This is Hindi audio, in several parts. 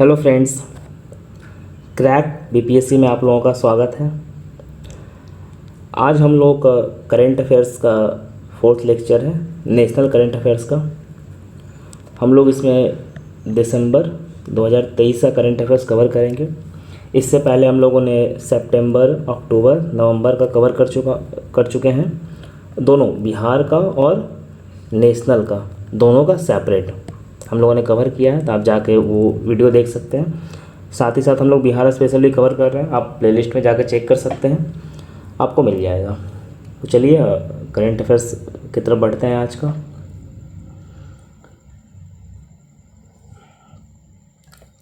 हेलो फ्रेंड्स, क्रैक बीपीएससी में आप लोगों का स्वागत है। आज हम लोग करंट अफेयर्स का फोर्थ लेक्चर है, नेशनल करंट अफेयर्स का। हम लोग इसमें दिसंबर 2023 का करंट अफेयर्स कवर करेंगे। इससे पहले हम लोगों ने सितंबर, अक्टूबर, नवंबर का कवर कर चुके हैं। दोनों, बिहार का और नेशनल का, दोनों का सेपरेट हम लोगों ने कवर किया है, तो आप जाके वो वीडियो देख सकते हैं। साथ ही साथ हम लोग बिहार स्पेशली कवर कर रहे हैं, आप प्लेलिस्ट में जाकर चेक कर सकते हैं, आपको मिल जाएगा। तो चलिए करंट अफेयर्स की तरफ बढ़ते हैं आज का।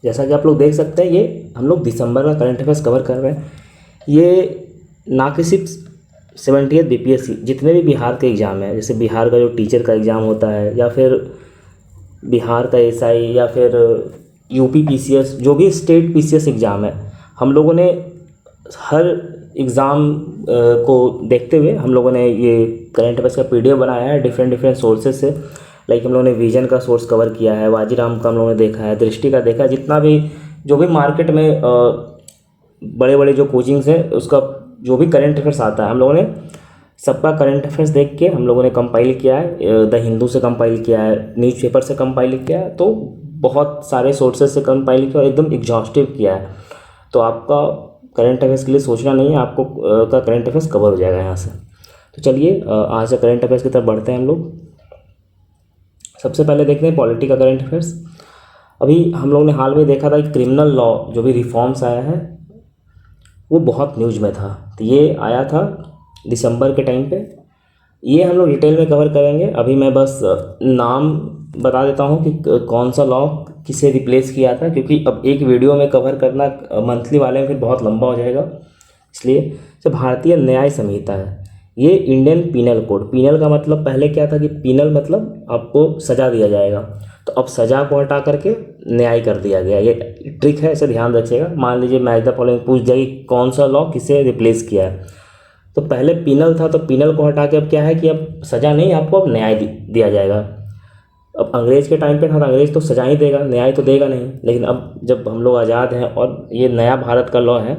जैसा कि आप लोग देख सकते हैं, ये हम लोग दिसंबर का करंट अफेयर्स कवर कर रहे हैं। ये ना कि सिर्फ 70th बीपीएससी, जितने भी बिहार के एग्ज़ाम है, जैसे बिहार का जो टीचर का एग्ज़ाम होता है, या फिर बिहार का एसआई, या फिर यूपी पीसीएस, जो भी स्टेट पीसीएस एग्ज़ाम है, हम लोगों ने हर एग्ज़ाम को देखते हुए हम लोगों ने ये करंट अफेयर्स का पीडीएफ बनाया है डिफरेंट सोर्सेज से। लाइक हम लोगों ने विजन का सोर्स कवर किया है, वाजीराम का हम लोगों ने देखा है, दृष्टि का देखा है, जितना भी जो भी मार्केट में बड़े बड़े जो कोचिंग्स हैं, उसका जो भी करंट अफेयर्स आता है, हम लोगों ने सबका करंट अफेयर्स देख के हम लोगों ने कंपाइल किया है। द हिंदू से कंपाइल किया है, न्यूज़पेपर से कंपाइल किया है, तो बहुत सारे सोर्सेज से कंपाइल किया और एकदम एग्जॉस्टिव किया है। तो आपका करंट अफेयर्स के लिए सोचना नहीं है, आपको का करंट अफेयर्स कवर हो जाएगा यहाँ से। तो चलिए आज से करंट अफेयर्स की तरफ बढ़ते हैं हम लोग। सबसे पहले देखते हैं पॉलिटी का करंट अफेयर्स। अभी हम लोग ने हाल में देखा था कि क्रिमिनल लॉ जो भी रिफॉर्म्स आया है वो बहुत न्यूज़ में था। तो ये आया था दिसंबर के टाइम पे, ये हम लोग डिटेल में कवर करेंगे। अभी मैं बस नाम बता देता हूँ कि कौन सा लॉ किसे रिप्लेस किया था, क्योंकि अब एक वीडियो में कवर करना मंथली वाले में फिर बहुत लंबा हो जाएगा। इसलिए जो भारतीय न्याय संहिता है, ये इंडियन पीनल कोड, पीनल का मतलब पहले क्या था कि पीनल मतलब आपको सज़ा दिया जाएगा, तो अब सज़ा को हटा करके न्याय कर दिया गया। ये ट्रिक है, इसे ध्यान रखिएगा। मान लीजिए मैच द फॉलोइंग पूछ जाएगी कौन सा लॉ किसे रिप्लेस किया है, तो पहले पीनल था, तो पीनल को हटा के अब क्या है कि अब सज़ा नहीं, आपको अब न्याय दिया जाएगा। अब अंग्रेज़ के टाइम पे था तो अंग्रेज़ तो सज़ा ही देगा, न्याय तो देगा नहीं। लेकिन अब जब हम लोग आज़ाद हैं और ये नया भारत का लॉ है,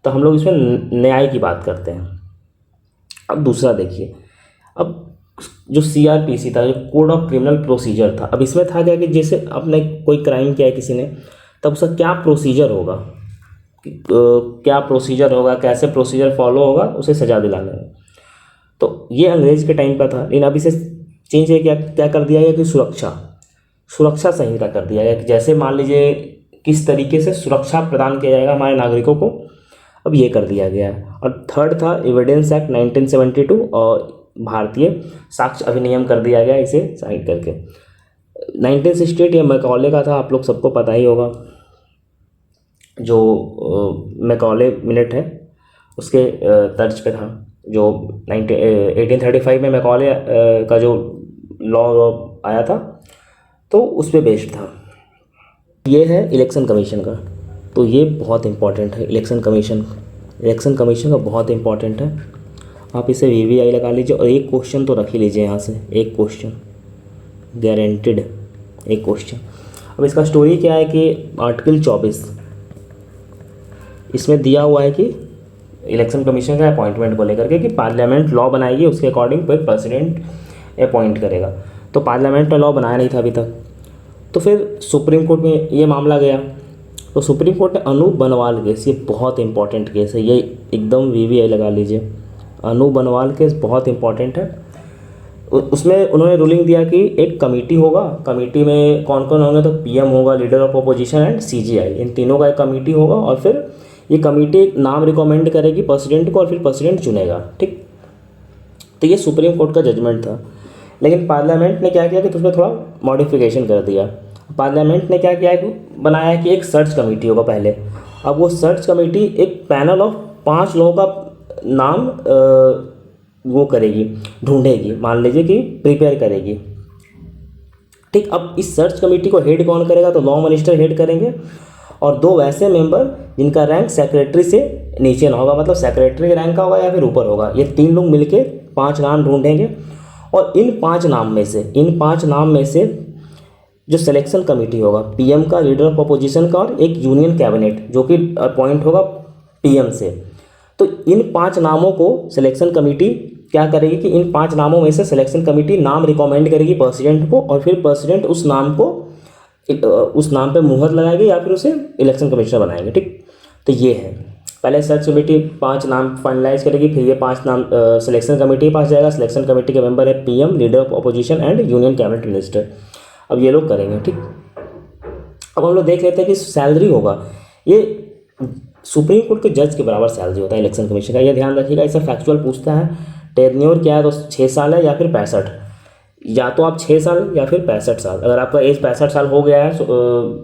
तो हम लोग इसमें न्याय की बात करते हैं। अब दूसरा देखिए, अब जो सीआरपीसी था, जो कोड ऑफ क्रिमिनल प्रोसीजर था, अब इसमें था क्या कि जैसे आपने कोई क्राइम किया है किसी ने, तब उसका क्या प्रोसीजर होगा, क्या प्रोसीजर होगा, कैसे प्रोसीजर फॉलो होगा उसे सज़ा दिलाने में। तो ये अंग्रेज़ के टाइम का था, लेकिन अब इसे चेंज क्या कर दिया गया कि सुरक्षा संहिता कर दिया गया कि जैसे मान लीजिए किस तरीके से सुरक्षा प्रदान किया जाएगा हमारे नागरिकों को, अब ये कर दिया गया है। और थर्ड था एविडेंस एक्ट 1972, और भारतीय साक्ष्य अधिनियम कर दिया गया इसे साइन करके। 1968 ये मैकॉले का था, आप लोग सबको पता ही होगा, जो मैकॉले मिनट है उसके तर्ज पे था। जो 1835 में मैकॉले का जो लॉ आया था, तो उस पर बेस्ड था। ये है इलेक्शन कमीशन का, तो ये बहुत इम्पॉर्टेंट है। इलेक्शन कमीशन का बहुत इम्पॉर्टेंट है, आप इसे वीवीआई लगा लीजिए और एक क्वेश्चन तो रख ही लीजिए यहाँ से, एक क्वेश्चन गारंटेड, एक क्वेश्चन। अब इसका स्टोरी क्या है कि आर्टिकल 24 इसमें दिया हुआ है कि इलेक्शन कमीशन का अपॉइंटमेंट को लेकर के कि पार्लियामेंट लॉ बनाएगी, उसके अकॉर्डिंग फिर प्रेसिडेंट अपॉइंट करेगा। तो पार्लियामेंट ने लॉ बनाया नहीं था अभी तक, तो फिर सुप्रीम कोर्ट में ये मामला गया। तो सुप्रीम कोर्ट ने अनूप बनवाल केस, ये बहुत इंपॉर्टेंट केस है, ये एकदम वीवीआई लगा लीजिए। अनूप बनवाल केस बहुत इंपॉर्टेंट है। उसमें उन्होंने रूलिंग दिया कि एक कमेटी होगा, कमेटी में कौन कौन होंगे, तो पीएम होगा, leader of opposition and CJI, इन तीनों का एक कमेटी होगा, और फिर ये कमेटी एक नाम रिकमेंड करेगी प्रेसिडेंट को, और फिर प्रेसिडेंट चुनेगा। ठीक, तो ये सुप्रीम कोर्ट का जजमेंट था। लेकिन पार्लियामेंट ने क्या किया कि उसमें थोड़ा मॉडिफिकेशन कर दिया। पार्लियामेंट ने क्या किया कि बनाया कि एक सर्च कमेटी होगा पहले। अब वो सर्च कमेटी एक पैनल ऑफ 5 लोगों का नाम वो करेगी, ढूंढेगी, मान लीजिए कि प्रिपेयर करेगी। ठीक, अब इस सर्च कमेटी को हेड कौन करेगा, तो लॉ मिनिस्टर हेड करेंगे, और 2 वैसे मेंबर जिनका रैंक सेक्रेटरी से नीचे ना होगा, मतलब सेक्रेटरी के रैंक का होगा या फिर ऊपर होगा। ये 3 लोग मिलके 5 नाम ढूंढेंगे, और इन 5 नाम में से जो सिलेक्शन कमेटी होगा पीएम का, लीडर ऑफ अपोजिशन का और एक यूनियन कैबिनेट जो कि अपॉइंट होगा पीएम से। तो इन 5 नामों को सिलेक्शन कमेटी क्या करेगी कि इन 5 नामों में से सिलेक्शन कमेटी नाम रिकमेंड करेगी प्रेसिडेंट को, और फिर प्रेसिडेंट उस नाम को उस नाम पे मुहर लगाएंगे या फिर उसे इलेक्शन कमिश्नर बनाएंगे। ठीक, तो ये है पहले सर्च कमेटी 5 नाम फाइनलाइज करेगी, फिर ये 5 नाम सिलेक्शन कमेटी के पास जाएगा। सिलेक्शन कमेटी के मेंबर है PM, leader of opposition and union cabinet minister. अब ये लोग करेंगे। ठीक, अब हम लोग देख लेते हैं कि सैलरी होगा, ये सुप्रीम कोर्ट के जज के बराबर सैलरी होता है इलेक्शन कमीशन का, ये ध्यान रखिएगा। इससे फैक्चुअल पूछता है। टेन्योर क्या है तो 6 साल है या फिर 65, या तो आप 6 साल या फिर 65 साल। अगर आपका एज 65 साल हो गया है,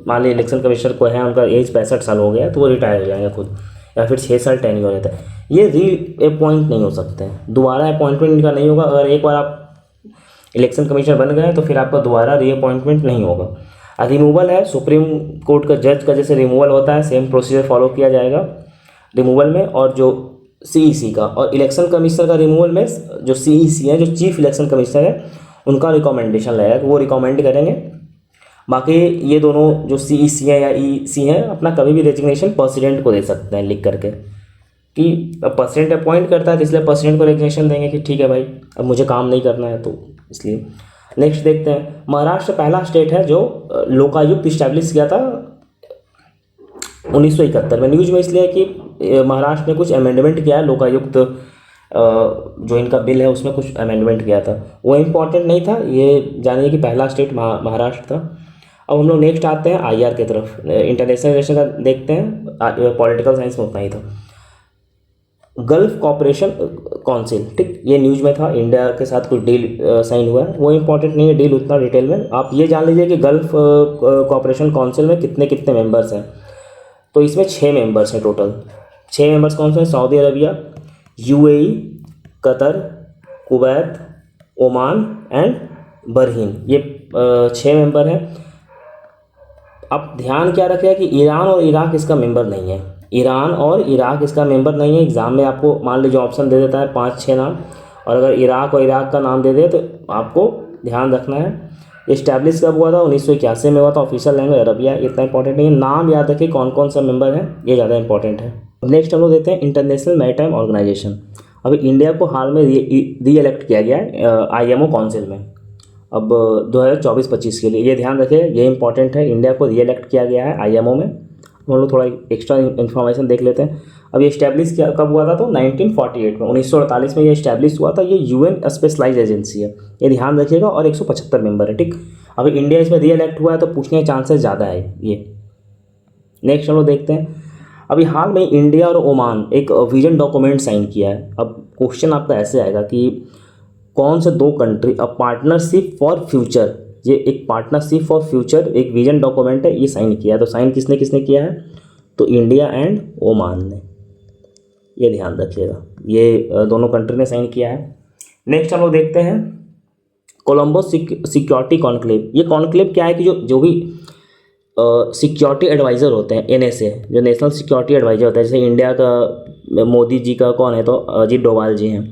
मान लीजिए इलेक्शन कमिश्नर को है, उनका एज 65 साल हो गया है तो वो रिटायर हो जाएंगे खुद, या फिर 6 साल टेन्योर रहता है। ये री अपॉइंट नहीं हो सकते हैं, दोबारा अपॉइंटमेंट इनका नहीं होगा। अगर एक बार आप इलेक्शन कमिश्नर बन गए तो फिर आपका दोबारा रीअपॉइंटमेंट नहीं होगा। रिमूवल है, सुप्रीम कोर्ट का जज का जैसे रिमूवल होता है सेम प्रोसीजर फॉलो किया जाएगा रिमूवल में। और जो सीईसी का और इलेक्शन कमिश्नर का रिमूवल में जो सीईसी है, जो चीफ इलेक्शन कमिश्नर है, उनका रिकमेंडेशन लगेगा कि वो रिकमेंड करेंगे। बाकी ये दोनों जो सीईसी है या ईसी है अपना कभी भी रेजिग्नेशन प्रेसिडेंट को दे सकते हैं लिख करके, कि प्रेसिडेंट अपॉइंट करता है तो इसलिए प्रेसिडेंट को रेजिग्नेशन देंगे कि ठीक है भाई अब मुझे काम नहीं करना है, तो इसलिए। नेक्स्ट देखते हैं, महाराष्ट्र पहला स्टेट है जो लोकायुक्त इस्टेब्लिश किया था 1971 में। न्यूज में इसलिए कि महाराष्ट्र ने कुछ अमेंडमेंट किया है, लोकायुक्त जो इनका बिल है उसमें कुछ अमेंडमेंट किया था, वो इम्पॉर्टेंट नहीं था, ये जानिए कि पहला स्टेट महाराष्ट्र था। अब हम लोग नेक्स्ट आते हैं आईआर की तरफ, इंटरनेशनल रिलेशन का देखते हैं। पॉलिटिकल साइंस में उतना ही था। गल्फ कॉपरेशन काउंसिल, ठीक, ये न्यूज में था, इंडिया के साथ कुछ डील साइन हुआ है, वो इंपॉर्टेंट नहीं है डील उतना डिटेल में। आप ये जान लीजिए कि गल्फ कॉपरेशन काउंसिल में कितने कितने मेंबर्स हैं। तो इसमें 6 मेंबर्स हैं टोटल। 6 मेंबर्स कौन से हैं? Saudi Arabia, UAE, Qatar, Kuwait, Oman and Bahrain, ये 6 मेंबर हैं। अब ध्यान क्या रखेगा कि ईरान और इराक इसका मेंबर नहीं है। ईरान और इराक इसका मेंबर नहीं है। एग्जाम में आपको मान लीजिए ऑप्शन दे देता है 5-6 नाम, और अगर इराक और इराक का नाम दे दे तो आपको ध्यान रखना है। इस्टेब्लिश कब हुआ था? 1981 में हुआ था। ऑफिशियल लैंग्वेज अरबिया, इतना इंपॉर्टेंट नहीं है। नाम याद रखिए कौन कौन सा मेंबर है, ये ज़्यादा इंपॉर्टेंट है। नेक्स्ट हम लोग देते हैं इंटरनेशनल मैरीटाइम ऑर्गेनाइजेशन। अभी इंडिया को हाल में री इलेक्ट किया गया है आईएमओ काउंसिल में, अब 2024-25 के लिए। ये ध्यान रखिए, ये इंपॉर्टेंट है। इंडिया को री इलेक्ट किया गया है आईएमओ में। हम लोग थोड़ा एक्स्ट्रा इन्फॉर्मेशन देख लेते हैं। अब ये इस्टेब्लिश किया कब हुआ था? तो 1948 में, 1948 में ये इस्टेब्लिश हुआ था। ये यूएन स्पेशलाइज एजेंसी है, ये ध्यान रखिएगा, और 175 मेंबर है। ठीक, अभी इंडिया इसमें री इलेक्ट हुआ है तो पूछने के चांसेस ज़्यादा है ये। नेक्स्ट हम लोग देखते हैं, अभी हाल में इंडिया और ओमान एक विजन डॉक्यूमेंट साइन किया है। अब क्वेश्चन आपका ऐसे आएगा कि कौन से 2 country a partnership for future, ये एक पार्टनरशिप फॉर फ्यूचर एक विजन डॉक्यूमेंट है, ये साइन किया है। तो साइन किसने किसने किया है? तो इंडिया एंड ओमान ने, ये ध्यान रखिएगा, ये दोनों कंट्री ने साइन किया है। नेक्स्ट हम लोग देखते हैं कोलंबो सिक्योरिटी कॉन्क्लेव। ये कॉन्क्लेव क्या है कि जो भी सिक्योरिटी एडवाइज़र होते हैं, एनएसए, जो नेशनल सिक्योरिटी एडवाइज़र होता है, जैसे इंडिया का मोदी जी का कौन है तो अजीत डोभाल जी हैं,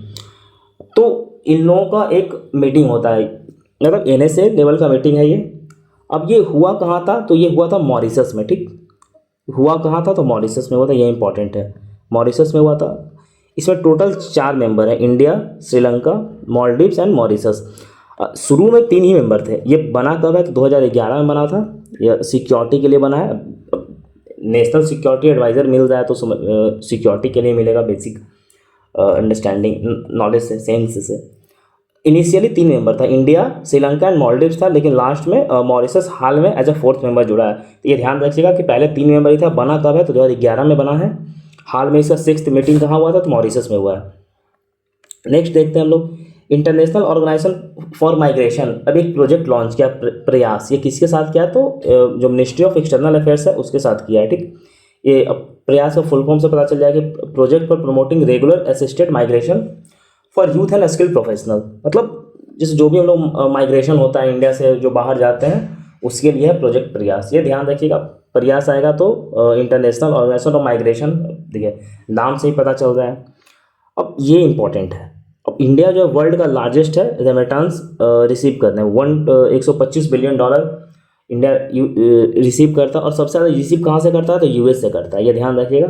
तो इन लोगों का एक मीटिंग होता है, मतलब एनएसए लेवल का मीटिंग है ये। अब ये हुआ कहाँ था? तो ये हुआ था मॉरिशस में। ठीक, हुआ कहाँ था? तो मॉरिशस में हुआ था, ये इंपॉर्टेंट है, मॉरिशस में हुआ था। इसमें टोटल 4 मेंबर हैं, India, Sri Lanka, Maldives and Mauritius. शुरू में 3 ही मेंबर थे। ये बना कब है? तो 2011 में बना था। यह सिक्योरिटी के लिए बना है। नेशनल सिक्योरिटी एडवाइज़र मिल जाए तो सिक्योरिटी के लिए मिलेगा, बेसिक अंडरस्टैंडिंग नॉलेज से, सेंस से। इनिशियली 3 मेंबर था, इंडिया, श्रीलंका एंड मालदीव्स था, लेकिन लास्ट में मॉरिशस हाल में एज अ 4th मेंबर जुड़ा है। तो ये ध्यान रखिएगा कि पहले 3 मेंबर ही था। बना कब है? तो 2011 में बना है। हाल में इसका 6th मीटिंग कहाँ हुआ था? तो मॉरिशस में हुआ है। नेक्स्ट देखते हैं हम लोग इंटरनेशनल ऑर्गेनाइजेशन फॉर माइग्रेशन। अभी एक प्रोजेक्ट लॉन्च किया, प्रयास। ये किसके साथ किया? तो जो मिनिस्ट्री ऑफ एक्सटर्नल अफेयर्स है उसके साथ किया है। ठीक, ये प्रयास का फुल फॉर्म से पता चल जाएगा कि project for promoting regular assisted migration for youth and skill professional. मतलब जैसे जो भी हम लोग माइग्रेशन होता है इंडिया से जो बाहर जाते हैं, उसके लिए है प्रोजेक्ट प्रयास। ये ध्यान रखिएगा, प्रयास आएगा तो इंटरनेशनल ऑर्गेनाइजेशन ऑफ माइग्रेशन, देखिए नाम से ही पता चल रहा है। अब ये इंपॉर्टेंट है। अब इंडिया जो वर्ल्ड का लार्जेस्ट है रेमिटेंस रिसीव करने, $125 बिलियन इंडिया रिसीव करता है, और सबसे ज़्यादा रिसीव कहाँ से करता है तो यूएस से करता है, ये ध्यान रखिएगा।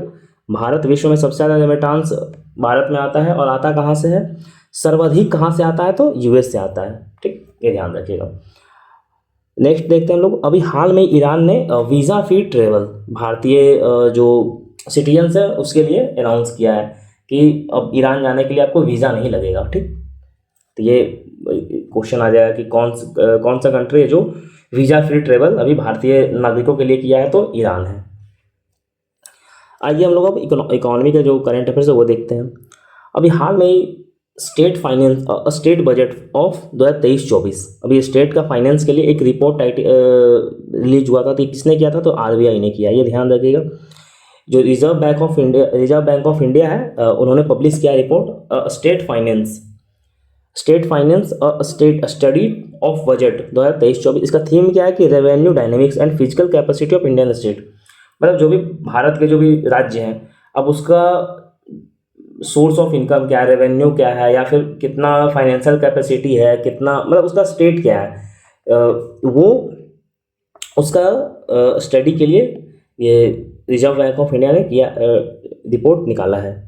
भारत विश्व में सबसे ज़्यादा रेमिटांस भारत में आता है, और आता कहाँ से है, सर्वाधिक कहाँ से आता है तो यूएस से आता है, ठीक, ये ध्यान रखिएगा। नेक्स्ट देखते हैं हम लोग, अभी हाल में ईरान ने वीज़ा फ्री ट्रेवल भारतीय जो सिटीजन्स है उसके लिए अनाउंस किया है कि अब ईरान जाने के लिए आपको वीज़ा नहीं लगेगा, ठीक। तो ये क्वेश्चन आ जाएगा कि कौन सा कंट्री है जो वीज़ा फ्री ट्रेवल अभी भारतीय नागरिकों के लिए किया है, तो ईरान है। आइए हम लोग अब इकोनॉमी का जो करंट अफेयर्स है वो देखते हैं। अभी हाल में स्टेट बजट ऑफ 2023-24, अभी स्टेट का फाइनेंस के लिए एक रिपोर्ट रिलीज हुआ था, तो किसने किया था तो आरबीआई ने किया, ये ध्यान रखिएगा। जो रिजर्व बैंक ऑफ इंडिया है उन्होंने पब्लिश किया report state finance state study of budget 2023-24। इसका थीम क्या है कि revenue dynamics and physical capacity of Indian state, मतलब जो भी भारत के जो भी राज्य हैं अब उसका सोर्स ऑफ इनकम क्या है, रेवेन्यू क्या है, या फिर कितना फाइनेंशियल कैपेसिटी है, कितना मतलब उसका स्टेट क्या है, वो उसका स्टडी के लिए ये रिजर्व बैंक ऑफ इंडिया ने किया रिपोर्ट निकाला है।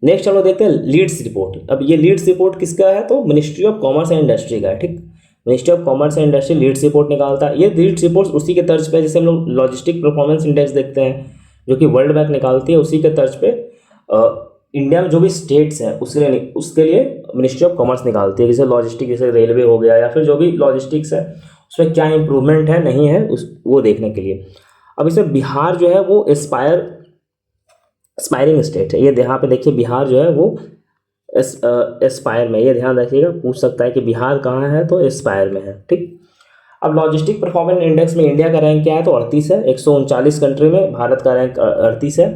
नेक्स्ट हम लोग देखते हैं लीड्स रिपोर्ट। अब ये लीड्स रिपोर्ट किसका है तो ministry of commerce and industry का है, ठीक। Ministry of commerce and industry leads report निकालता है। ये लीड्स रिपोर्ट उसी के तर्ज पे जैसे हम लोग लॉजिस्टिक परफॉर्मेंस इंडेक्स देखते हैं जो कि वर्ल्ड बैंक निकालती है, उसी के तर्ज पे इंडिया में जो भी स्टेट्स हैं उसके लिए मिनिस्ट्री ऑफ कॉमर्स निकालती है। जैसे लॉजिस्टिक, जैसे रेलवे हो गया, या फिर जो भी लॉजिस्टिक्स है उसमें क्या इंप्रूवमेंट है नहीं है वो देखने के लिए। अब इसमें बिहार जो है वो एस्पायरिंग स्टेट है। ये यहाँ पे देखिए बिहार जो है वो एस्पायर में, ये ध्यान रखिएगा, पूछ सकता है कि बिहार कहाँ है तो एस्पायर में है, ठीक। अब लॉजिस्टिक परफॉर्मेंस इंडेक्स में इंडिया का रैंक क्या है तो 38 है, 139 कंट्री में भारत का रैंक 38 है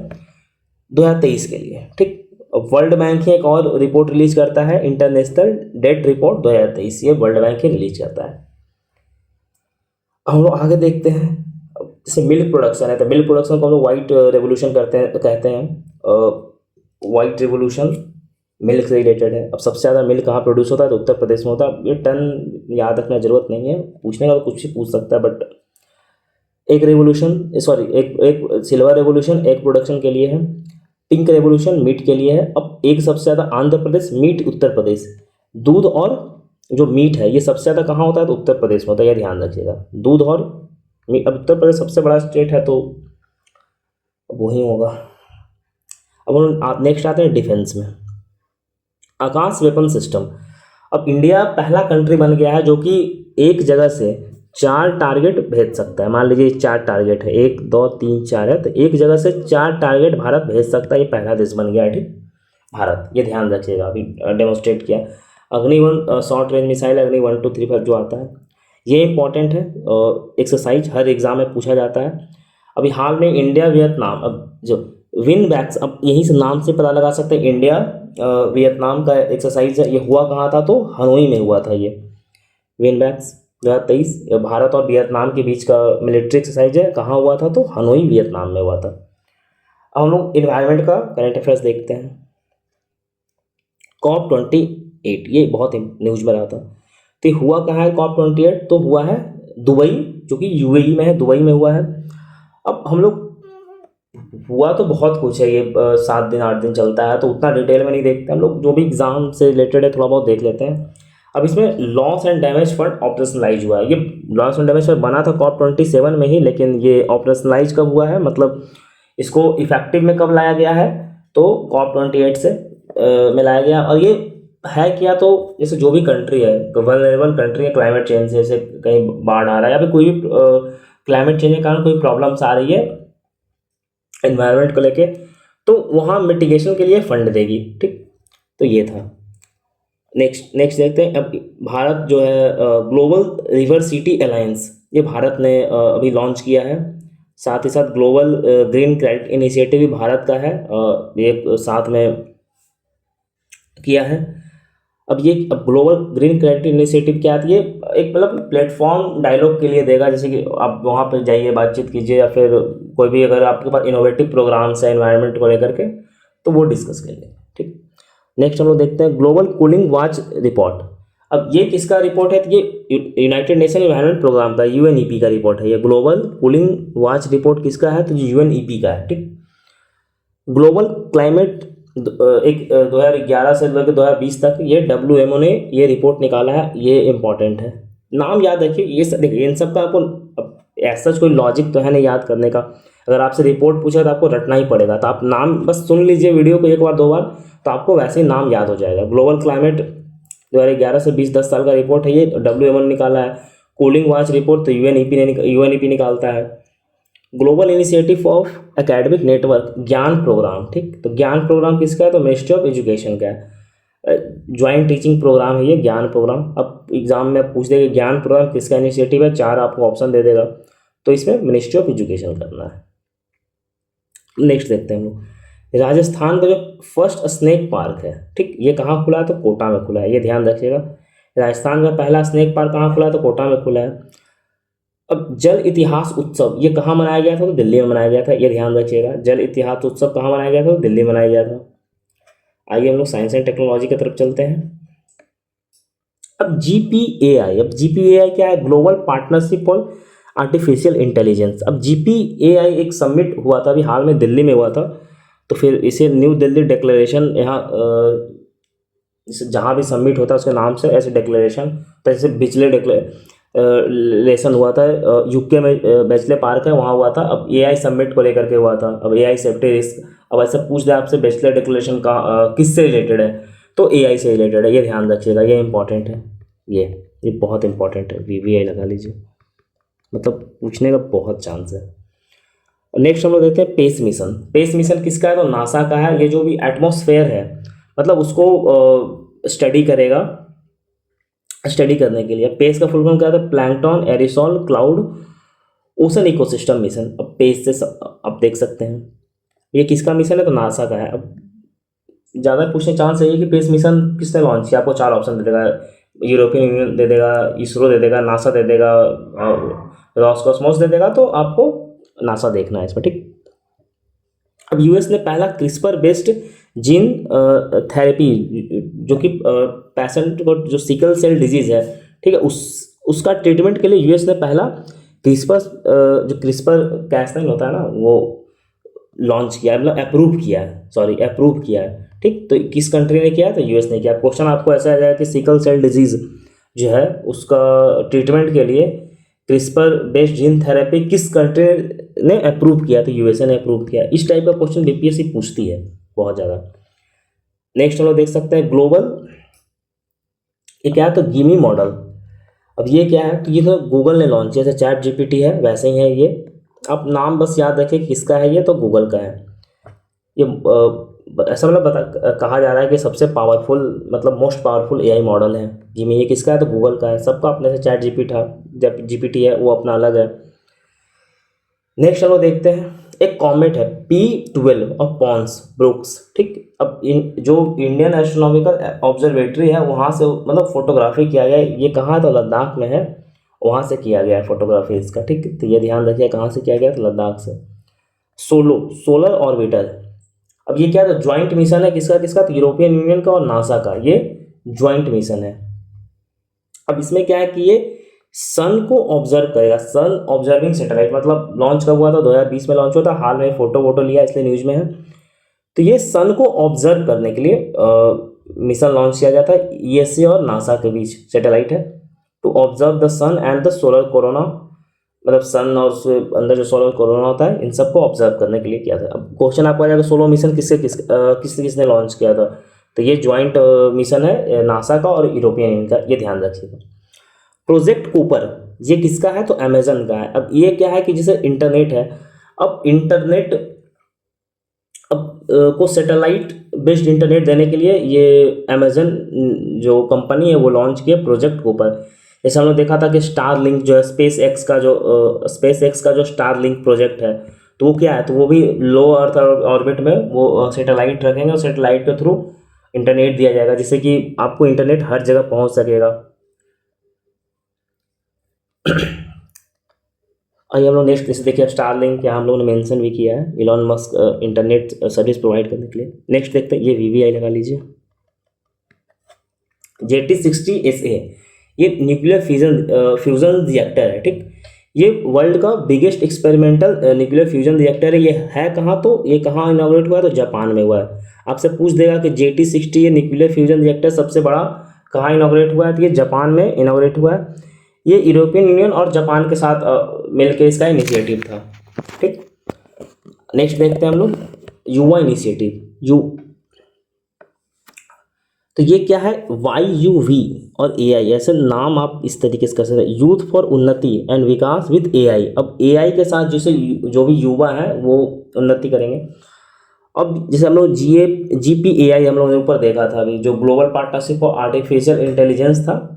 2023 के लिए, ठीक। वर्ल्ड बैंक ही एक और रिपोर्ट रिलीज करता है, इंटरनेशनल डेट रिपोर्ट 2023, ये वर्ल्ड बैंक ही रिलीज करता है। हम लोग आगे देखते हैं, जैसे मिल्क प्रोडक्शन है तो मिल्क प्रोडक्शन को हम लोग व्हाइट रेवोल्यूशन कहते हैं। व्हाइट रेवोल्यूशन मिल्क से रिलेटेड है। अब सबसे ज़्यादा मिल्क कहाँ प्रोड्यूस होता है तो उत्तर प्रदेश में होता है। ये टन याद रखना जरूरत नहीं है, पूछने का तो कुछ भी पूछ सकता है, बट एक सिल्वर रेवोल्यूशन एग प्रोडक्शन के लिए है, पिंक रेवोल्यूशन मीट के लिए है। अब एक सबसे ज़्यादा आंध्र प्रदेश, मीट उत्तर प्रदेश, दूध और जो मीट है ये सबसे ज़्यादा कहाँ होता है तो उत्तर प्रदेश में होता है, ये ध्यान रखिएगा, दूध और मीट। अब उत्तर प्रदेश सबसे बड़ा स्टेट है तो वही होगा। अब आप नेक्स्ट आते हैं डिफेंस में, आकाश वेपन सिस्टम। अब इंडिया पहला कंट्री बन गया है जो कि एक जगह से 4 टारगेट भेज सकता है। मान लीजिए 4 टारगेट है, 1 2 3 4 है, तो एक जगह से 4 टारगेट भारत भेज सकता है, ये पहला देश बन गया है, ठीक, भारत, ये ध्यान रखिएगा। अभी डेमोस्ट्रेट किया अग्नि 1 शॉर्ट रेंज मिसाइल, अग्नि 1 2 3 4 जो आता है, ये इंपॉर्टेंट है, एक्सरसाइज हर एग्जाम में पूछा जाता है। अभी हाल में इंडिया वियतनाम, अब जो विन बैक्स, अब यहीं से नाम से पता लगा सकते हैं इंडिया वियतनाम का एक्सरसाइज है, ये हुआ कहाँ था तो हनोई में हुआ था। ये विन बैक्स 2023 भारत और वियतनाम के बीच का मिलिट्री एक्सरसाइज है, कहाँ हुआ था तो हनोई वियतनाम में हुआ था। अब हम लोग इन्वायरमेंट का करंट अफेयर्स देखते हैं। COP28 ये बहुत न्यूज में रहा था, तो हुआ कहाँ है COP28 तो हुआ है दुबई, जो कि यूएई में है, दुबई में हुआ है। अब हम लोग हुआ तो बहुत कुछ है, ये 7 दिन 8 दिन चलता है तो उतना डिटेल में नहीं देखते हम लोग, जो भी एग्जाम से रिलेटेड है थोड़ा बहुत देख लेते हैं। अब इसमें loss and damage fund operationalise हुआ है। ये लॉस एंड डैमेज फंड बना था COP27 में ही, लेकिन ये ऑपरेशनलाइज कब हुआ है, मतलब इसको इफेक्टिव में कब लाया गया है तो COP28 से में लाया गया। और ये है क्या तो जैसे जो भी कंट्री है, वल्नरेबल कंट्री है क्लाइमेट चेंज से, जैसे कहीं बाढ़ आ रहा है या फिर कोई भी क्लाइमेट चेंज के कारण कोई प्रॉब्लम्स आ रही है एनवायरनमेंट को लेके, तो वहाँ मिटिगेशन के लिए फंड देगी, ठीक। तो ये था। नेक्स्ट देखते हैं। अब भारत जो है ग्लोबल रिवर सिटी अलायंस, ये भारत ने अभी लॉन्च किया है। साथ ही साथ ग्लोबल ग्रीन क्रेडिट इनिशिएटिव भी भारत का है, ये साथ में किया है। अब ग्लोबल ग्रीन क्रेडिट इनिशिएटिव क्या आती है, एक मतलब प्लेटफॉर्म डायलॉग के लिए देगा, जैसे कि आप वहाँ पर जाइए बातचीत कीजिए, या फिर कोई भी अगर आपके पास इनोवेटिव प्रोग्राम्स है एनवायरनमेंट को लेकर के तो वो डिस्कस करिए, ठीक। नेक्स्ट हम लोग देखते हैं ग्लोबल कूलिंग वॉच रिपोर्ट। अब ये किसका रिपोर्ट है? तो ये यूनाइटेड नेशन एनवायरनमेंट प्रोग्राम का, यूएनईपी का रिपोर्ट है। ये ग्लोबल कूलिंग वॉच रिपोर्ट किसका है? तो यूएनईपी का है। ठीक, ग्लोबल क्लाइमेट एक 2011 से लेकर 2020 तक ये डब्ल्यूएमओ ने ये रिपोर्ट निकाला है। ये इंपॉर्टेंट है, नाम याद रखिए। ये सब देखिए, इन सब का आपको ऐसा कोई लॉजिक तो है नहीं याद करने का। अगर आपसे रिपोर्ट पूछा तो आपको रटना ही पड़ेगा, तो आप नाम बस सुन लीजिए वीडियो को एक बार दो बार, तो आपको वैसे ही नाम याद हो जाएगा। ग्लोबल क्लाइमेट 2011 से 20 साल का रिपोर्ट है, ये डब्ल्यूएमओ ने निकाला है। कूलिंग वॉच रिपोर्ट तो यूएनईपी निकालता है। Global initiative of academic network, ज्ञान प्रोग्राम। ठीक, तो ज्ञान प्रोग्राम किसका है? तो मिनिस्ट्री ऑफ एजुकेशन का है। ज्वाइंट टीचिंग प्रोग्राम है ये ज्ञान प्रोग्राम। अब एग्जाम में पूछ देगा ज्ञान प्रोग्राम किसका इनिशिएटिव है, 4 आपको ऑप्शन दे देगा, तो इसमें मिनिस्ट्री ऑफ एजुकेशन करना है। नेक्स्ट देखते हैं हम लोग, राजस्थान का जो फर्स्ट स्नेक पार्क है, ठीक, ये कहाँ खुला है? तो कोटा में खुला है। ये ध्यान रखिएगा, राजस्थान का पहला स्नेक पार्क कहाँ खुला है? तो कोटा में खुला है। अब जल इतिहास उत्सव ये कहाँ मनाया गया था? तो दिल्ली में मनाया गया था। ये ध्यान रखिएगा, जल इतिहास उत्सव कहाँ मनाया गया था? तो दिल्ली में मनाया गया था। आइए हम लोग साइंस एंड टेक्नोलॉजी की तरफ चलते हैं। अब जीपीएआई, अब जीपीएआई क्या है? Global partnership on artificial intelligence. अब जीपीएआई एक समिट हुआ था, अभी हाल में दिल्ली में हुआ था, तो फिर इसे न्यू दिल्ली डिक्लेरेशन, यहाँ जहाँ भी समिट होता है उसके नाम से ऐसे डिक्लेरेशन, तो जैसे पिछले लेसन हुआ था यूके में, बैचलर पार्क है वहाँ हुआ था। अब एआई समिट को लेकर के हुआ था। अब एआई सेफ्टी रिस्क, अब ऐसा पूछ दे आपसे बैचलर डिक्लेरेशन का किससे रिलेटेड है? तो एआई से रिलेटेड है। ये ध्यान रखिएगा, ये इंपॉर्टेंट है, ये बहुत इंपॉर्टेंट है। वीवीआई लगा लीजिए, मतलब पूछने का बहुत चांस है। नेक्स्ट हम लोग देखते हैं पेस मिशन। पेस मिशन किसका है? तो नासा का है। ये जो भी एटमॉस्फेयर है, मतलब उसको स्टडी करेगा, स्टडी करने के लिए। पेस का फुल फॉर्म क्या था? Plankton aerosol cloud ocean ecosystem mission. अब पेस से आप देख सकते हैं ये किसका मिशन है? तो नासा का है। अब ज़्यादा पूछने चांस है कि पेस मिशन किसने लॉन्च किया? आपको 4 ऑप्शन दे देगा, यूरोपियन यूनियन दे देगा, इसरो दे देगा, नासा दे देगा, रॉसकॉस्मोस दे देगा, तो आपको नासा देखना है इसमें। ठीक, अब यूएस ने पहला क्रिस्पर बेस्ड जीन थेरेपी, जो कि पेशेंट को जो सिकल सेल डिजीज है, ठीक है, उसका ट्रीटमेंट के लिए यूएस ने पहला क्रिस्पर जो क्रिस्पर कैसनाइन होता है ना, वो लॉन्च किया है, मतलब अप्रूव किया है, सॉरी अप्रूव किया है। ठीक, तो किस कंट्री ने किया है? तो यूएस ने किया। क्वेश्चन आपको ऐसा आ जाएगा कि सिकल सेल डिजीज जो है उसका ट्रीटमेंट के लिए क्रिस्पर बेस्ड जीन थेरेपी किस कंट्री ने अप्रूव किया? तो यूएसए ने अप्रूव किया। इस टाइप का क्वेश्चन बीपीएससी पूछती है बहुत ज़्यादा। नेक्स्ट हम लोग देख सकते हैं ग्लोबल, ये क्या है? तो गिमी मॉडल। अब ये क्या है? तो ये तो गूगल ने लॉन्च किया, जैसे चैट जीपीटी है वैसे ही है ये। आप नाम बस याद रखें किसका है ये, तो गूगल का है ये। ऐसा मतलब कहा जा रहा है कि सबसे पावरफुल, मतलब मोस्ट पावरफुल एआई मॉडल है जिमी। ये किसका है? तो गूगल का है। सबका अपने से चैट जीपीटी है वो अपना अलग है। नेक्स्ट हम लोग देखते हैं, एक कॉमेट है P12 और पॉन्स ब्रुक्स। ठीक, अब जो इंडियन एस्ट्रोनॉमिकल ऑब्जर्वेटरी है वहाँ से मतलब फोटोग्राफी किया गया है। ये कहाँ? तो लद्दाख में है, वहाँ से किया गया है फोटोग्राफी इसका। ठीक, तो ये ध्यान रखिए कहाँ से किया गया? तो लद्दाख से। सोलर ऑर्बिटर, अब ये क्या है? तो ज्वाइंट मिशन है किसका किसका? तो यूरोपियन यूनियन का और नासा का, ये ज्वाइंट मिशन है। अब इसमें क्या है कि ये सन को ऑब्जर्व करेगा, सन ऑब्जर्विंग सैटेलाइट। मतलब लॉन्च कब हुआ था? 2020 में लॉन्च हुआ था, हाल में फोटो वोटो लिया इसलिए न्यूज में है। तो ये सन को ऑब्जर्व करने के लिए मिशन लॉन्च किया जाता है। ईएसए और नासा के बीच सैटेलाइट है, to observe the sun and the solar corona, मतलब सन और उसके अंदर जो सोलर कोरोना होता है इन सबको ऑब्जर्व करने के लिए किया था। अब क्वेश्चन आपको आ जाएगा सोलो मिशन किसने लॉन्च किया था? तो ये ज्वाइंट मिशन है नासा का और यूरोपियन यूनियन का, ये ध्यान रखिएगा। प्रोजेक्ट कूपर ये किसका है? तो अमेजन का है। अब ये क्या है कि जैसे इंटरनेट है, अब इंटरनेट को सैटेलाइट बेस्ड इंटरनेट देने के लिए ये अमेजन जो कंपनी है वो लॉन्च किया प्रोजेक्ट कूपर। जैसे हम लोग देखा था कि स्टार लिंक जो है स्पेस एक्स का जो स्टार लिंक प्रोजेक्ट है, तो वो क्या है? तो वो भी लो अर्थ ऑर्बिट में वो सैटेलाइट रखेंगे और सैटेलाइट के थ्रू इंटरनेट दिया जाएगा, जिससे कि आपको इंटरनेट हर जगह पहुंच सकेगा। आइए हम लोग नेक्स्ट जैसे देखिए स्टार लिंक यहाँ हम लोगों ने मेंशन भी किया है, Elon Musk internet service provide करने के लिए। नेक्स्ट देखते हैं, ये वीवीआई लगा लीजिए। JT60SA ये न्यूक्लियर फ्यूजन रिएक्टर है, ठीक। ये वर्ल्ड का biggest experimental nuclear fusion reactor है। ये है कहाँ, तो ये कहाँ इनॉग्रेट हुआ है, तो जापान में हुआ है। आपसे पूछ देगा कि JT60 ये न्यूक्लियर फ्यूजन रिएक्टर सबसे बड़ा कहाँ इनॉग्रेट हुआ है, तो ये जापान में इनॉग्रेट हुआ है। ये यूरोपियन यूनियन और जापान के साथ मिलकर इसका इनिशिएटिव था, ठीक। नेक्स्ट देखते हैं हम लोग युवा इनिशिएटिव यू। तो ये क्या है, YUV और AI, ऐसे नाम आप इस तरीके से कर सकते हैं, यूथ फॉर उन्नति एंड विकास विद AI। अब AI के साथ जैसे जो भी युवा है वो उन्नति करेंगे। अब जैसे हम लोग GPAI हम लोगों ने ऊपर देखा था अभी, जो global partnership for artificial intelligence था,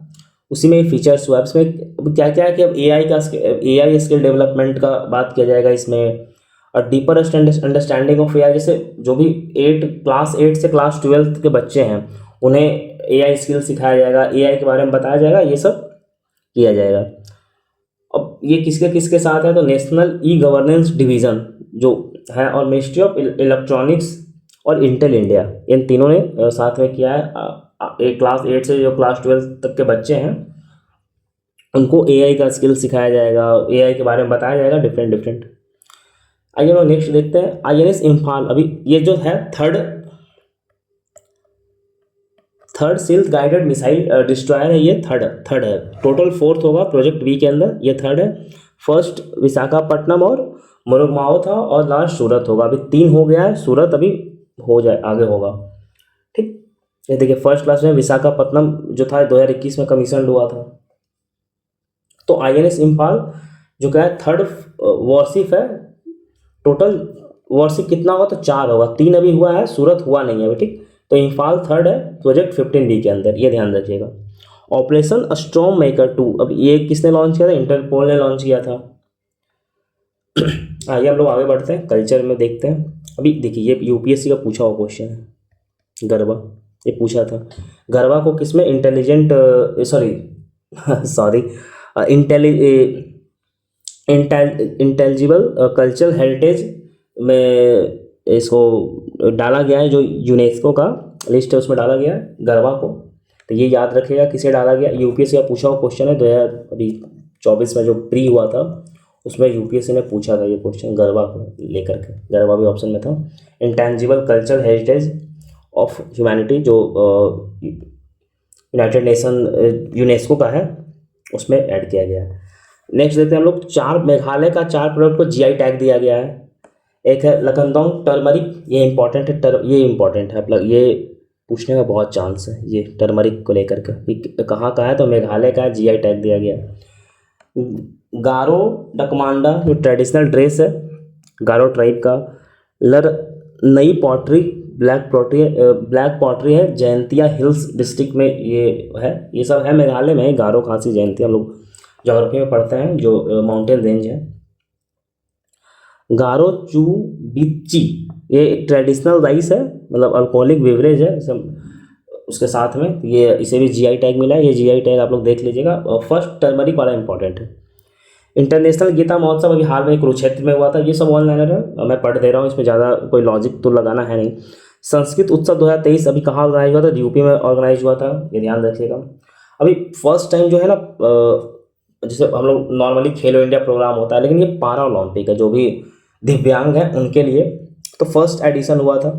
उसी में फीचर्स हुआ। इसमें अब क्या क्या है कि अब AI स्किल डेवलपमेंट का बात किया जाएगा इसमें, और डीपर अंडरस्टैंडिंग ऑफ AI। जैसे जो भी क्लास 8 से क्लास 12 के बच्चे हैं उन्हें AI स्किल सिखाया जाएगा, AI के बारे में बताया जाएगा, ये सब किया जाएगा। अब ये किसके किसके साथ है, तो नेशनल ई-गवर्नेंस डिवीज़न जो है और मिनिस्ट्री ऑफ इलेक्ट्रॉनिक्स और इंटेल इंडिया, इन तीनों ने साथ में किया है। क्लास 8 से जो क्लास 12 तक के बच्चे हैं उनको AI का स्किल सिखाया जाएगा, AI के बारे में बताया जाएगा डिफरेंट। आइए लोग नेक्स्ट देखते हैं INS इम्फाल। अभी ये जो है third self guided missile destroyer है, ये थर्ड है। टोटल 4th होगा प्रोजेक्ट बी के अंदर, ये थर्ड है। फर्स्ट विशाखापट्टनम और मुरुगमाओ था, और लास्ट सूरत होगा। अभी 3 हो गया है, सूरत अभी हो जाए आगे होगा, ठीक। ये देखिए फर्स्ट क्लास में विशाखापट्टनम जो था 2021 में कमीशन हुआ था। तो INS इम्फाल जो क्या है थर्ड वॉरशिप है। टोटल वॉरशिप कितना होगा, तो 4 होगा, 3 अभी हुआ है, सूरत हुआ नहीं है अभी, ठीक। तो इम्फाल थर्ड है प्रोजेक्ट 15B के अंदर, ये ध्यान रखिएगा। ऑपरेशन स्टॉर्म मेकर 2, अब ये किसने लॉन्च किया था, इंटरपोल ने लॉन्च किया था। आइए हम लोग आगे बढ़ते हैं, कल्चर में देखते हैं। अभी देखिए ये UPSC का पूछा हुआ क्वेश्चन है, गरबा, ये पूछा था। गरबा को किसमें intelligent sorry intelligible cultural heritage में इसको डाला गया है, जो यूनेस्को का लिस्ट है उसमें डाला गया है गरबा को। तो ये याद रखिएगा किसे डाला गया, UPSC का पूछा हुआ क्वेश्चन है। 2024 में जो प्री हुआ था उसमें UPSC ने पूछा था ये क्वेश्चन गरबा को लेकर के, गरबा भी ऑप्शन में था। Intangible cultural heritage of humanity जो यूनाइटेड नेशन यूनेस्को का है उसमें ऐड किया गया है। नेक्स्ट देखते हैं हम लोग मेघालय का 4 प्रोडक्ट को GI टैग दिया गया है। एक है लकंदोंग टर्मरिक, ये इंपॉर्टेंट है, ये पूछने का बहुत चांस है ये टर्मरिक को लेकर के, कहाँ का है, तो मेघालय का GI टैग दिया गया। गारो डकमांडा जो ट्रेडिशनल ड्रेस है गारो ट्राइब का। नई पॉटरी ब्लैक पॉटरी है, जयंतिया हिल्स डिस्ट्रिक्ट में ये है। ये सब है मेघालय में, गारो खासी जयंतिया, हम लोग ज्योग्राफी में पढ़ते हैं, जो माउंटेन रेंज है। गारो चू बिच्ची ये एक ट्रेडिशनल राइस है, मतलब अल्कोहलिक बेवरेज है सब उसके साथ में, ये इसे भी GI टैग मिला है। ये GI टैग आप लोग देख लीजिएगा। और फर्स्ट टर्मरिक वाला इंपॉर्टेंट है। इंटरनेशनल गीता महोत्सव अभी हाल में कुरुक्षेत्र में हुआ था, ये सब ऑनलाइनर है, मैं पढ़ दे रहा हूँ, इसमें ज़्यादा कोई लॉजिक तो लगाना है नहीं। संस्कृत उत्सव 2023 अभी कहाँ ऑर्गेनाइज हुआ था, UP में ऑर्गेनाइज हुआ था, ये ध्यान रखिएगा। अभी फर्स्ट टाइम जो है ना, जैसे हम लोग नॉर्मली खेलो इंडिया प्रोग्राम होता है, लेकिन ये पारा ओलंपिक है, जो भी दिव्यांग हैं उनके लिए, तो फर्स्ट एडिशन हुआ था।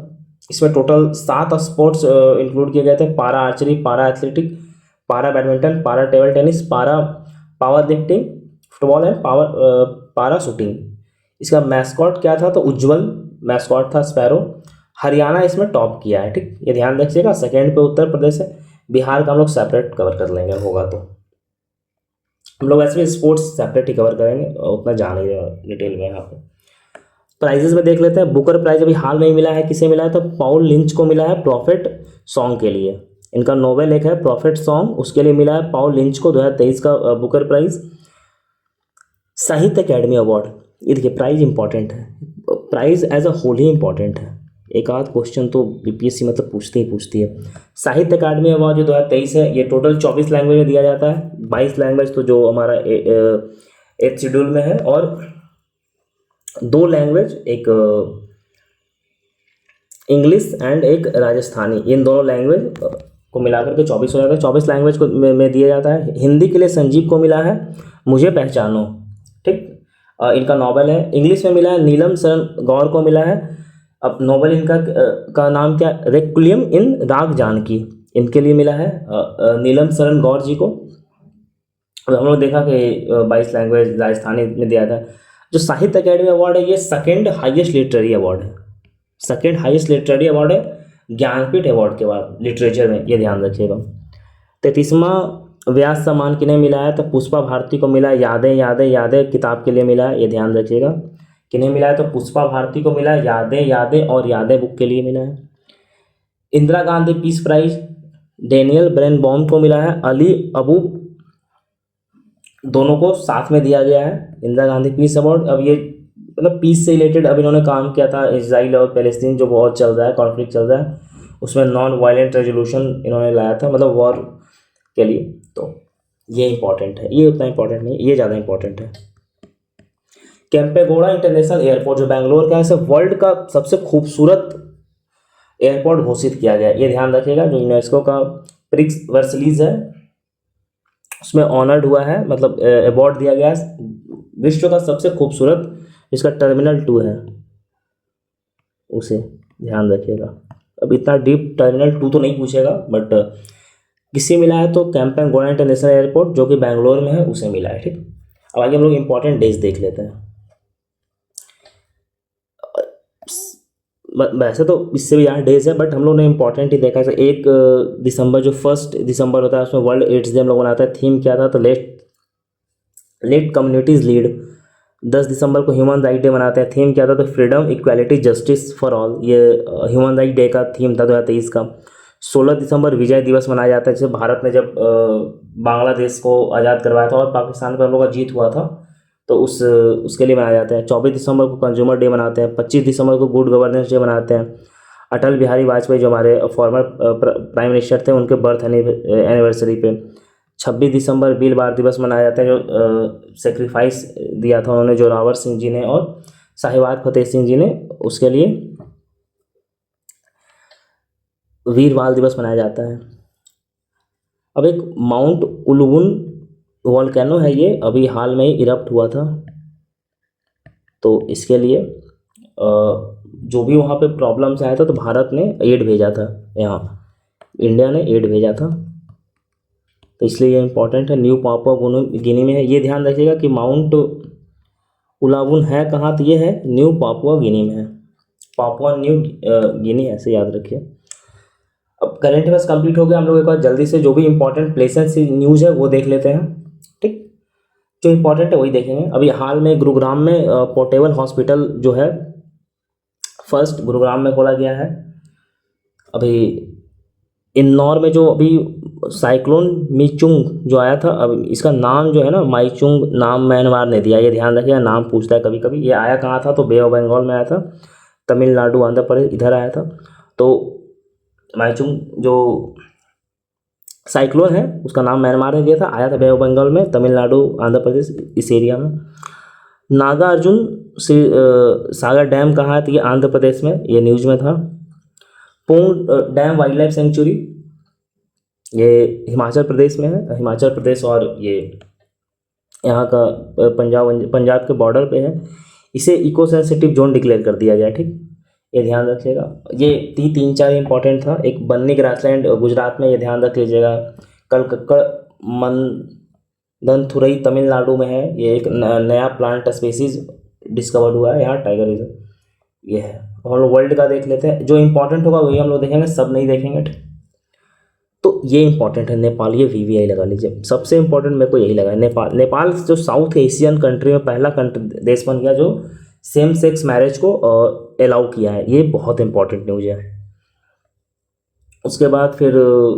इसमें टोटल 7 स्पोर्ट्स इंक्लूड किए गए थे, पारा आर्चरी, पारा एथलेटिक, पारा बैडमिंटन, पारा टेबल टेनिस, पारा पावर लिफ्टिंग, फुटबॉल है, पारा शूटिंग। इसका मैस्कॉट क्या था, तो उज्जवल मैस्कॉट था, स्पैरो। हरियाणा इसमें टॉप किया है, ठीक, ये ध्यान रखिएगा। सेकेंड पे उत्तर प्रदेश है, बिहार का हम लोग सेपरेट कवर कर लेंगे, होगा तो हम लोग वैसे भी स्पोर्ट्स सेपरेट ही कवर करेंगे, उतना जान ही डिटेल में यहाँ पे। प्राइजेस में देख लेते हैं। बुकर प्राइज अभी हाल में ही मिला है, किसे मिला है, तो पॉल लिंच को मिला है प्रॉफिट सॉन्ग के लिए। इनका नोवेल एक है प्रॉफिट सॉन्ग, उसके लिए मिला है पॉल लिंच को 2023 का Booker prize. Sahitya Akademi award, ये देखिए प्राइज इंपॉर्टेंट है, प्राइज एज अ होल ही इंपॉर्टेंट है, एक आध क्वेश्चन तो BPSC मतलब पूछती है। साहित्य अकादमी अवार्ड जो 2023 है, ये टोटल 24 लैंग्वेज में दिया जाता है, 22 लैंग्वेज तो जो हमारा 8th शेड्यूल में है, और 2 लैंग्वेज, एक इंग्लिश एंड एक राजस्थानी, इन दोनों लैंग्वेज को मिलाकर के 24 हो जाता है। 24 लैंग्वेज को में दिया जाता है। हिंदी के लिए संजीव को मिला है मुझे पहचानो, ठीक। इनका नॉवल है। इंग्लिश में मिला है नीलम शरण गौर को मिला है। अब नॉवल इनका का नाम क्या, रेक्विएम इन राग जानकी, इनके लिए मिला है नीलम शरण गौर जी को। अब हम लोग देखा कि 22 लैंग्वेज राजस्थानी में दिया था। जो साहित्य अकेडमी अवार्ड है ये सेकेंड हाईएस्ट लिटरेरी अवार्ड है, सेकेंड हाईएस्ट लिटरेरी अवार्ड है ज्ञानपीठ अवार्ड के बाद लिटरेचर में, ये ध्यान रखिएगा। 33वां व्यास सम्मान किन्हें मिला है, तो पुष्पा भारती को मिला है। यादें यादें यादें किताब के लिए मिला है, ये ध्यान रखिएगा। किन्हें मिला है, तो पुष्पा भारती को मिला है। यादें यादें और यादें बुक के लिए मिला है। Indira Gandhi peace prize Daniel Barenboim को मिला है। अली अबू दोनों को साथ में दिया गया है इंदिरा गांधी पीस अवार्ड। अब ये मतलब पीस से रिलेटेड अब इन्होंने काम किया था। इजराइल और पैलेस्टीन जो बहुत चल रहा है, कॉन्फ्लिक्ट चल रहा है, उसमें नॉन वायलेंट रेजोल्यूशन इन्होंने लाया था, मतलब वॉर के लिए। तो ये इंपॉर्टेंट है, ये उतना इंपॉर्टेंट नहीं, ये ज़्यादा इंपॉर्टेंट है। कैंपेगौड़ा इंटरनेशनल एयरपोर्ट जो बैंगलोर का है, वर्ल्ड का सबसे खूबसूरत एयरपोर्ट घोषित किया गया है, ये ध्यान रखिएगा। जो यूनेस्को का प्रिक्स वर्सलीज है उसमें ऑनर्ड हुआ है, मतलब अवार्ड दिया गया है। विश्व का सबसे खूबसूरत इसका टर्मिनल 2 है, उसे ध्यान रखिएगा। अब इतना डीप टर्मिनल 2 तो नहीं पूछेगा, बट किससे मिला है, तो कैंपेगौड़ा इंटरनेशनल एयरपोर्ट जो कि बैंगलोर में है उसे मिला है, ठीक। अब आगे हम लोग इंपॉर्टेंट डेज देख लेते हैं। वैसे तो इससे भी ज़्यादा डेज है, बट हम लोग ने इंपॉर्टेंट ही देखा है। 1 दिसंबर जो 1 दिसंबर होता है उसमें वर्ल्ड एड्स डे हम लोग मनाते हैं। थीम क्या था, तो लेट कम्युनिटीज़ लीड। 10 दिसंबर को ह्यूमन राइट डे मनाते हैं। थीम क्या था, तो freedom equality justice for all, ये ह्यूमन राइट डे का थीम था 2023 का। 16 दिसंबर विजय दिवस मनाया जाता है, जैसे भारत ने जब बांग्लादेश को आज़ाद करवाया था और पाकिस्तान पर हम लोग का जीत हुआ था, तो उसके लिए मनाया जाता है। 24 दिसंबर को कंज्यूमर डे मनाते हैं। 25 दिसंबर को गुड गवर्नेंस डे मनाते हैं। अटल बिहारी वाजपेयी जो हमारे फॉर्मर प्राइम मिनिस्टर थे, उनके बर्थ एनिवर्सरी पे 26 दिसंबर बील बार दिवस मनाया जाता है, जो सेक्रीफाइस दिया था उन्होंने जोरावर सिंह जी ने और साहिवाल फतेह सिंह जी ने, उसके लिए वीर बाल दिवस मनाया जाता है। अब एक माउंट उलुगुन वॉल्केनो है, ये अभी हाल में ही इरप्ट हुआ था, तो इसके लिए जो भी वहाँ पे प्रॉब्लम्स आया था, तो भारत ने एड भेजा था, यहाँ इंडिया ने एड भेजा था, तो इसलिए ये इंपॉर्टेंट है। न्यू पापुआ गिनी में है, ये ध्यान रखिएगा कि माउंट उलावुन है कहाँ, तो ये है न्यू पापुआ गिनी में है, पापुआ न्यू गिनी, ऐसे याद रखिए। अब करंट अफेयर्स कंप्लीट हो गया। हम लोग एक बार जल्दी से जो भी इंपॉर्टेंट प्लेसेस न्यूज़ है वो देख लेते हैं, ठीक। जो इंपॉर्टेंट है वही देखेंगे। अभी हाल में गुरुग्राम में पोर्टेबल हॉस्पिटल जो है फर्स्ट गुरुग्राम में खोला गया है। अभी इंदौर में जो अभी साइक्लोन मीचुंग जो आया था, अब इसका नाम जो है ना, माईचुंग नाम म्यांमार ने दिया, ये ध्यान रखिएगा, नाम पूछता है कभी कभी। ये आया कहाँ था, तो बे ऑफ बंगाल में आया था, तमिलनाडु आंध्र प्रदेश इधर आया था। तो माईचुंग जो साइक्लोन है उसका नाम म्यांमार ने दिया था, आया था बे ऑफ बंगाल में, तमिलनाडु आंध्र प्रदेश इस एरिया में। नागार्जुन सागर डैम कहाँ है, तो ये आंध्र प्रदेश में, ये न्यूज़ में था। पूर्ण डैम वाइल्ड लाइफ सेंचुरी ये हिमाचल प्रदेश में है, हिमाचल प्रदेश और ये यहाँ का पंजाब के बॉर्डर पे है। इसे इको सेंसिटिव जोन डिक्लेयर कर दिया गया, ठीक, ये ध्यान रखिएगा। ये 3-4 इंपॉर्टेंट था। एक बन्नी ग्रासलैंड गुजरात में, ये ध्यान रख लीजिएगा। कलकक्कड़ मंदनथुरई तमिलनाडु में है, ये एक नया प्लांट स्पीसीज डिस्कवर्ड हुआ है यहाँ, टाइगर रिजर्व ये है। हम लोग वर्ल्ड का देख लेते हैं, जो इंपॉर्टेंट होगा वही हम लोग देखेंगे, सब नहीं देखेंगे, ठीक। तो ये इंपॉर्टेंट है नेपाल, ये वीवीआई लगा लीजिए। सबसे इंपॉर्टेंट मेरे को यही लगा है, नेपाल जो साउथ एशियन कंट्री में पहला देश बन गया जो सेम सेक्स मैरिज को अलाउ किया है, ये बहुत इंपॉर्टेंट न्यूज़ है। उसके बाद फिर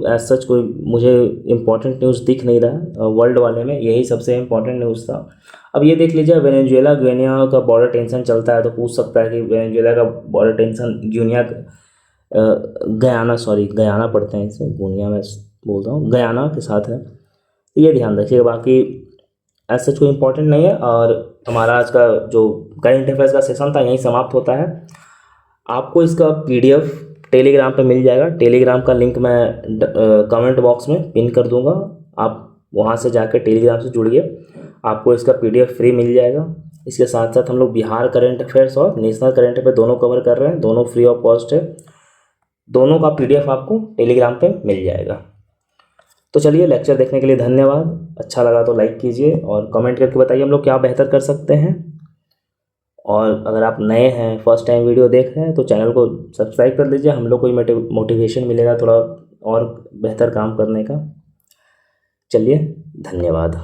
एज सच कोई मुझे इंपॉर्टेंट न्यूज़ दिख नहीं रहा वर्ल्ड वाले में, यही सबसे इंपॉर्टेंट न्यूज़ था। अब ये देख लीजिए, वेनेजुएला गुइनिया का बॉर्डर टेंशन चलता है, तो पूछ सकता है कि वेनेजुएला का बॉर्डर टेंशन गयाना पढ़ते हैं इसे, गुनिया में बोल रहा हूँ, गयाना के साथ है, ये ध्यान रखिएगा। बाकी एज सच कोई इंपॉर्टेंट नहीं है। और हमारा आज का जो करंट अफेयर्स का सेशन था यहीं समाप्त होता है। आपको इसका PDF टेलीग्राम पे मिल जाएगा। टेलीग्राम का लिंक मैं कमेंट बॉक्स में पिन कर दूंगा, आप वहाँ से जाकर टेलीग्राम से जुड़िए, आपको इसका PDF फ्री मिल जाएगा। इसके साथ साथ हम लोग बिहार करंट अफेयर्स और नेशनल करंट अफेयर दोनों कवर कर रहे हैं, दोनों फ्री ऑफ कॉस्ट है, दोनों का PDF आपको टेलीग्राम पे मिल जाएगा। तो चलिए, लेक्चर देखने के लिए धन्यवाद। अच्छा लगा तो लाइक कीजिए और कमेंट करके बताइए हम लोग क्या बेहतर कर सकते हैं। और अगर आप नए हैं, फर्स्ट टाइम वीडियो देख रहे हैं, तो चैनल को सब्सक्राइब कर लीजिए, हम लोग को मोटिवेशन मिलेगा थोड़ा और बेहतर काम करने का। चलिए, धन्यवाद।